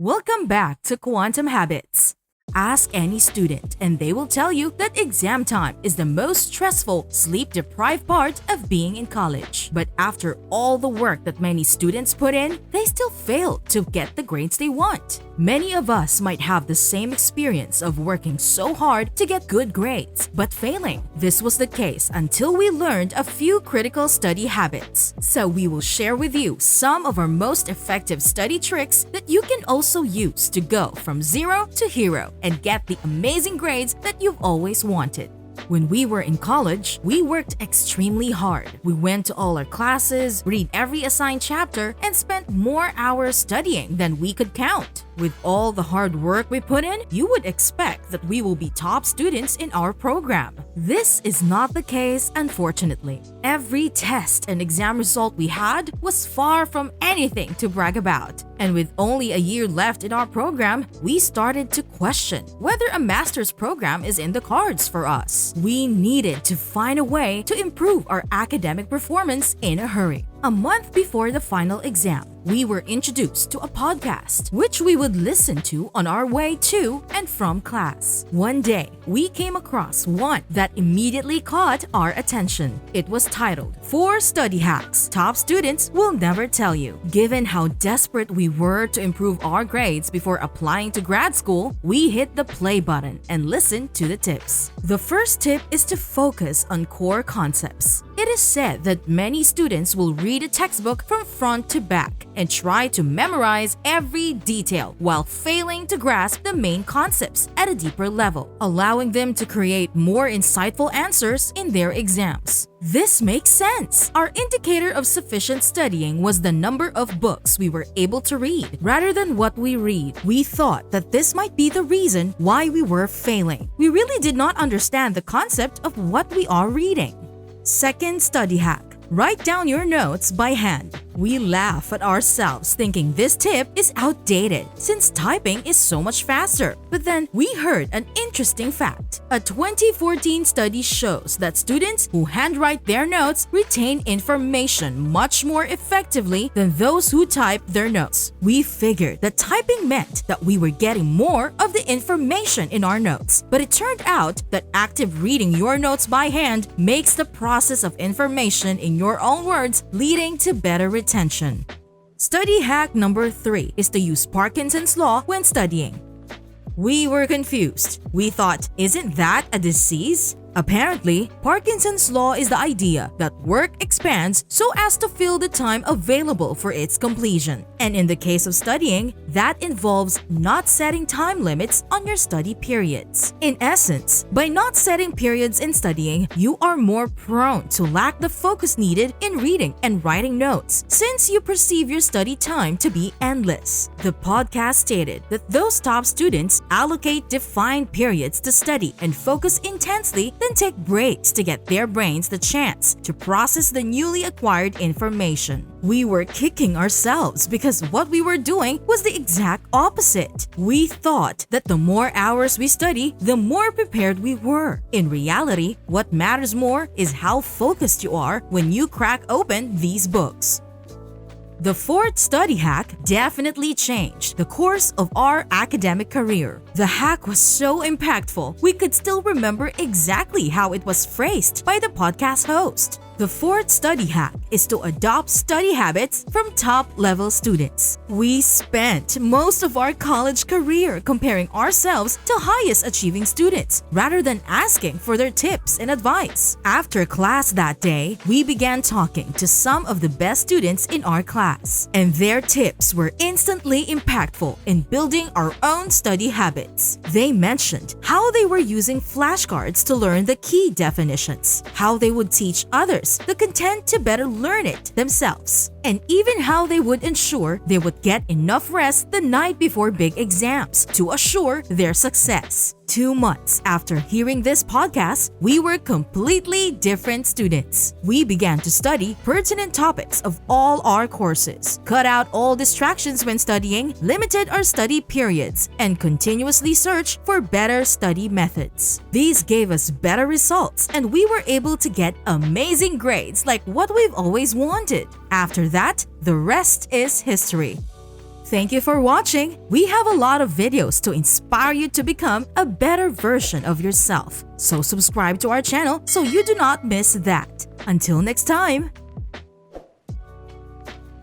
Welcome back to Quantum Habits. Ask any student and they will tell you that exam time is the most stressful, sleep-deprived part of being in college. But after all the work that many students put in, they still fail to get the grades they want. Many of us might have the same experience of working so hard to get good grades, but failing. This was the case until we learned a few critical study habits. So we will share with you some of our most effective study tricks that you can also use to go from zero to hero and get the amazing grades that you've always wanted. When we were in college, we worked extremely hard. We went to all our classes, read every assigned chapter, and spent more hours studying than we could count. With all the hard work we put in, you would expect that we will be top students in our program. This is not the case, unfortunately. Every test and exam result we had was far from anything to brag about. And with only a year left in our program, we started to question whether a master's program is in the cards for us. We needed to find a way to improve our academic performance in a hurry. A month before the final exam, we were introduced to a podcast, which we would listen to on our way to and from class. One day, we came across one that immediately caught our attention. It was titled, 4 Study Hacks Top Students Will Never Tell You. Given how desperate we were to improve our grades before applying to grad school, we hit the play button and listened to the tips. The first tip is to focus on core concepts. It is said that many students will read a textbook from front to back and try to memorize every detail while failing to grasp the main concepts at a deeper level, allowing them to create more insightful answers in their exams. This makes sense. Our indicator of sufficient studying was the number of books we were able to read rather than what we read. We thought that this might be the reason why we were failing. We really did not understand the concept of what we are reading. Second study hack. Write down your notes by hand. We laugh at ourselves thinking this tip is outdated since typing is so much faster. But then we heard an interesting fact. A 2014 study shows that students who handwrite their notes retain information much more effectively than those who type their notes. We figured that typing meant that we were getting more of the information in our notes. But it turned out that active reading your notes by hand makes the process of information in your own words, leading to better retention. Study hack number 3 is to use Parkinson's law when studying. We were confused. We thought, isn't that a disease? Apparently, Parkinson's law is the idea that work expands so as to fill the time available for its completion. And in the case of studying, that involves not setting time limits on your study periods. In essence, by not setting periods in studying, you are more prone to lack the focus needed in reading and writing notes, since you perceive your study time to be endless. The podcast stated that those top students allocate defined periods to study and focus intensely, then take breaks to get their brains the chance to process the newly acquired information. We were kicking ourselves because what we were doing was the exact opposite. We thought that the more hours we study, the more prepared we were. In reality, what matters more is how focused you are when you crack open these books. The fourth study hack definitely changed the course of our academic career. The hack was so impactful, we could still remember exactly how it was phrased by the podcast host. The fourth study hack is to adopt study habits from top-level students. We spent most of our college career comparing ourselves to highest-achieving students rather than asking for their tips and advice. After class that day, we began talking to some of the best students in our class, and their tips were instantly impactful in building our own study habits. They mentioned how they were using flashcards to learn the key definitions, how they would teach others the content to better learn it themselves, and even how they would ensure they would get enough rest the night before big exams to assure their success. 2 months after hearing this podcast, we were completely different students. We began to study pertinent topics of all our courses, cut out all distractions when studying, limited our study periods, and continuously searched for better study methods. These gave us better results, and we were able to get amazing grades like what we've always wanted. After that, the rest is history. Thank you for watching. We have a lot of videos to inspire you to become a better version of yourself. So subscribe to our channel so you do not miss that. Until next time!